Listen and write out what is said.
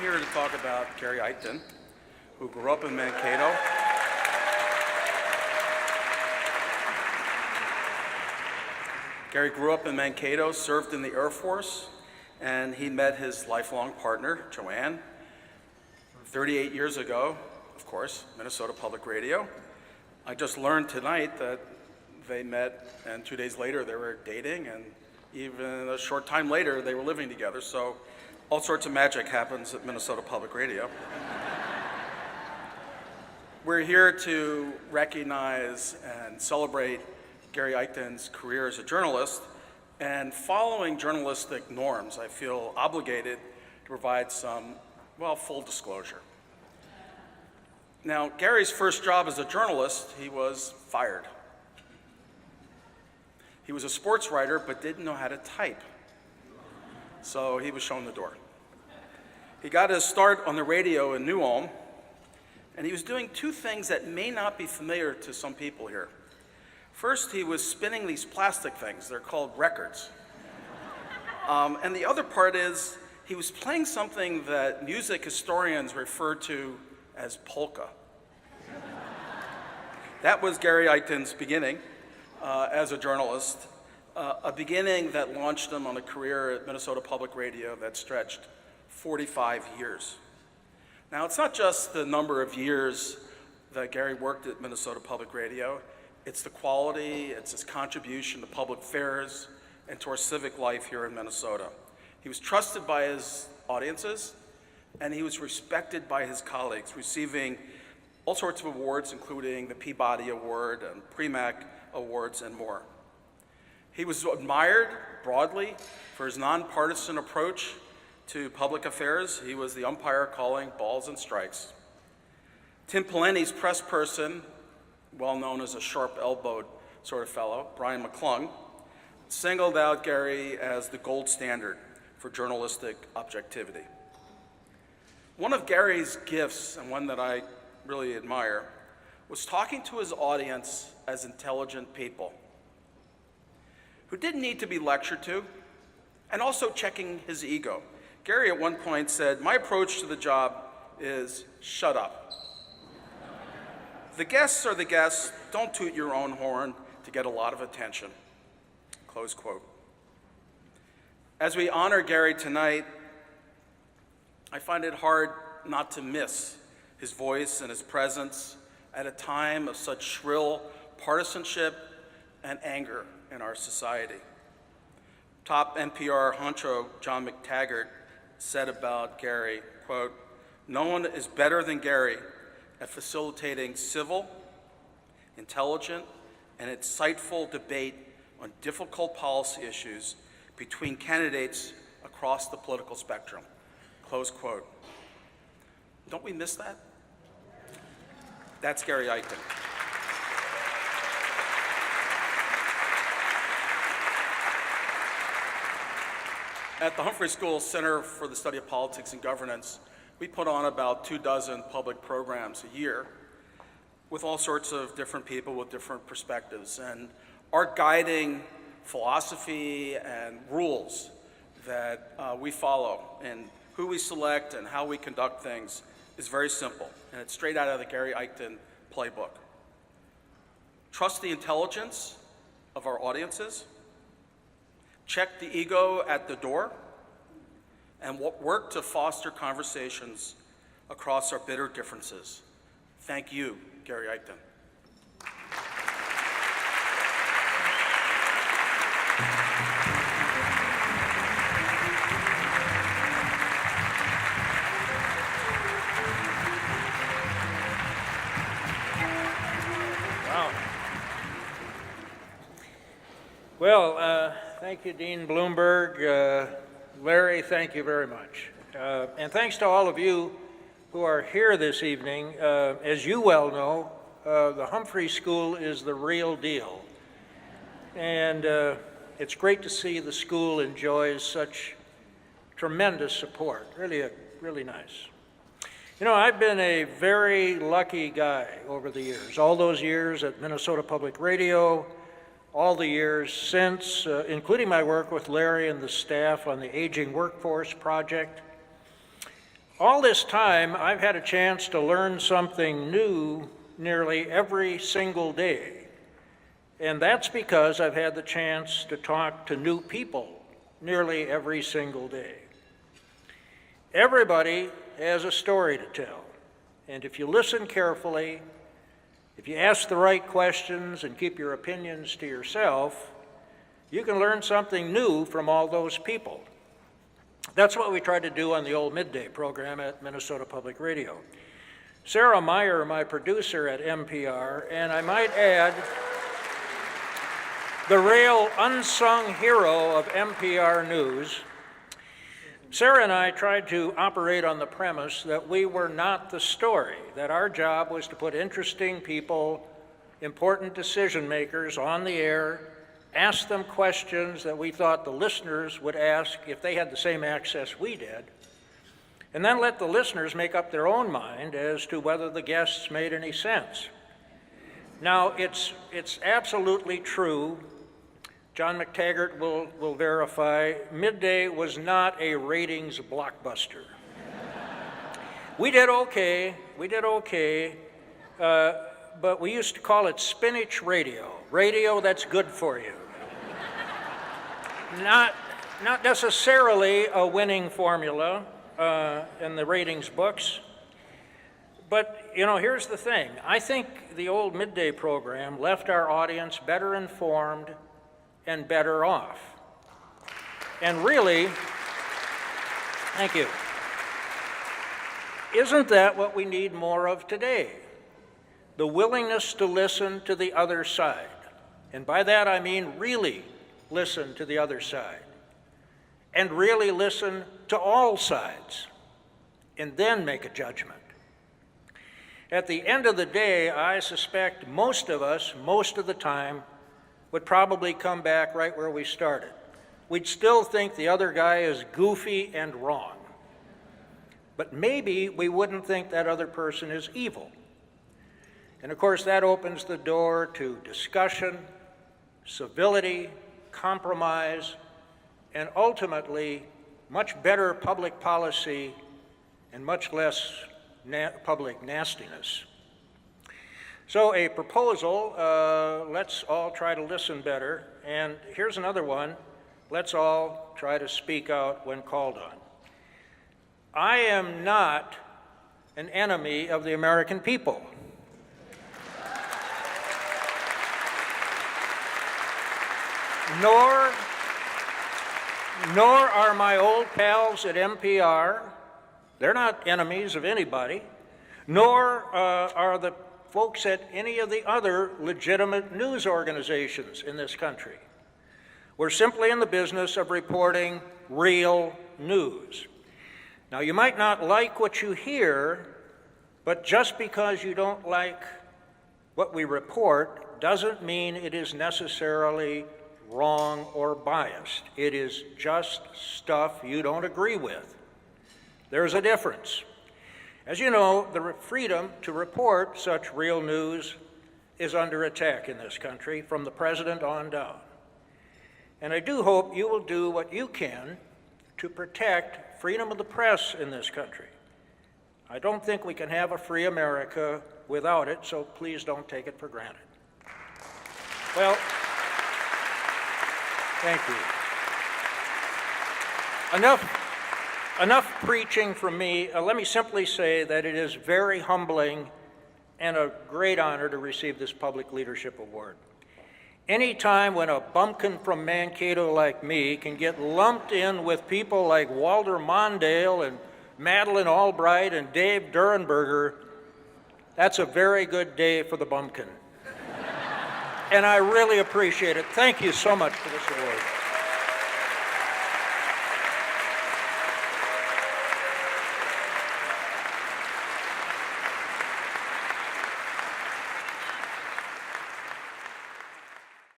here to talk about Gary Eichten, who grew up in Mankato. Gary grew up in Mankato, served in the Air Force, and he met his lifelong partner, Joanne, 38 years ago, of course, Minnesota Public Radio. I just learned tonight that they met, and 2 days later they were dating, and even a short time later they were living together, so all sorts of magic happens at Minnesota Public Radio. We're here to recognize and celebrate Gary Eichten's career as a journalist, and following journalistic norms, I feel obligated to provide some, full disclosure. Now, Gary's first job as a journalist, he was fired. He was a sports writer, but didn't know how to type, so he was shown the door. He got his start on the radio in New Ulm, and he was doing two things that may not be familiar to some people here. First, he was spinning these plastic things. They're called records. And the other part is he was playing something that music historians refer to as polka. That was Gary Eichten's beginning as a journalist, a beginning that launched him on a career at Minnesota Public Radio that stretched 45 years. Now, it's not just the number of years that Gary worked at Minnesota Public Radio. It's the quality, it's his contribution to public affairs and to our civic life here in Minnesota. He was trusted by his audiences, and he was respected by his colleagues, receiving all sorts of awards, including the Peabody Award and Premack Awards and more. He was admired broadly for his nonpartisan approach to public affairs. He was the umpire calling balls and strikes. Tim Pawlenty's press person, well known as a sharp-elbowed sort of fellow, Brian McClung, singled out Gary as the gold standard for journalistic objectivity. One of Gary's gifts, and one that I really admire, was talking to his audience as intelligent people who didn't need to be lectured to, and also checking his ego. Gary at one point said, "My approach to the job is shut up. The guests are the guests. Don't toot your own horn to get a lot of attention." Close quote. As we honor Gary tonight, I find it hard not to miss his voice and his presence at a time of such shrill partisanship and anger in our society. Top NPR honcho John McTaggart said about Gary, quote, "No one is better than Gary at facilitating civil, intelligent, and insightful debate on difficult policy issues between candidates across the political spectrum." Close quote. Don't we miss that? That's Gary Eichten. At the Humphrey School Center for the Study of Politics and Governance, we put on about 24 public programs a year with all sorts of different people with different perspectives. And our guiding philosophy and rules that we follow and who we select and how we conduct things is very simple, and it's straight out of the Gary Eichten playbook. Trust the intelligence of our audiences, check the ego at the door, and work to foster conversations across our bitter differences. Thank you, Gary Eichten. Wow. Well, thank you, Dean Bloomberg. Larry, thank you very much. And thanks to all of you who are here this evening. As you well know, the Humphrey School is the real deal. And it's great to see the school enjoys such tremendous support. Really nice. You know, I've been a very lucky guy over the years, all those years at Minnesota Public Radio, all the years since, including my work with Larry and the staff on the Aging Workforce Project. All this time, I've had a chance to learn something new nearly every single day. And that's because I've had the chance to talk to new people nearly every single day. Everybody has a story to tell. And if you listen carefully, if you ask the right questions and keep your opinions to yourself, you can learn something new from all those people. That's what we tried to do on the old midday program at Minnesota Public Radio. Sarah Meyer, my producer at NPR, and I might add, the real unsung hero of NPR News, Sarah and I tried to operate on the premise that we were not the story, that our job was to put interesting people, important decision makers on the air, ask them questions that we thought the listeners would ask if they had the same access we did, and then let the listeners make up their own mind as to whether the guests made any sense. Now, it's absolutely true, John McTaggart will verify, Midday was not a ratings blockbuster. We did okay, but we used to call it spinach radio that's good for you. Not necessarily a winning formula in the ratings books, but here's the thing. I think the old midday program left our audience better informed and better off. And really, thank you. Isn't that what we need more of today? The willingness to listen to the other side. And by that I mean really listen to the other side. And really listen to all sides. And then make a judgment. At the end of the day, I suspect most of us, most of the time, would probably come back right where we started. We'd still think the other guy is goofy and wrong. But maybe we wouldn't think that other person is evil. And of course, that opens the door to discussion, civility, compromise, and ultimately, much better public policy and much less public nastiness. So a proposal, let's all try to listen better. And here's another one, let's all try to speak out when called on. I am not an enemy of the American people. Nor are my old pals at NPR, they're not enemies of anybody, nor are the folks at any of the other legitimate news organizations in this country. We're simply in the business of reporting real news. Now, you might not like what you hear, but just because you don't like what we report doesn't mean it is necessarily wrong or biased. It is just stuff you don't agree with. There's a difference. As you know, the freedom to report such real news is under attack in this country from the president on down. And I do hope you will do what you can to protect freedom of the press in this country. I don't think we can have a free America without it, so please don't take it for granted. Well, thank you. Enough preaching from me. Let me simply say that it is very humbling and a great honor to receive this Public Leadership Award. Any time when a bumpkin from Mankato like me can get lumped in with people like Walter Mondale and Madeleine Albright and Dave Durenberger, that's a very good day for the bumpkin. And I really appreciate it. Thank you so much for this award.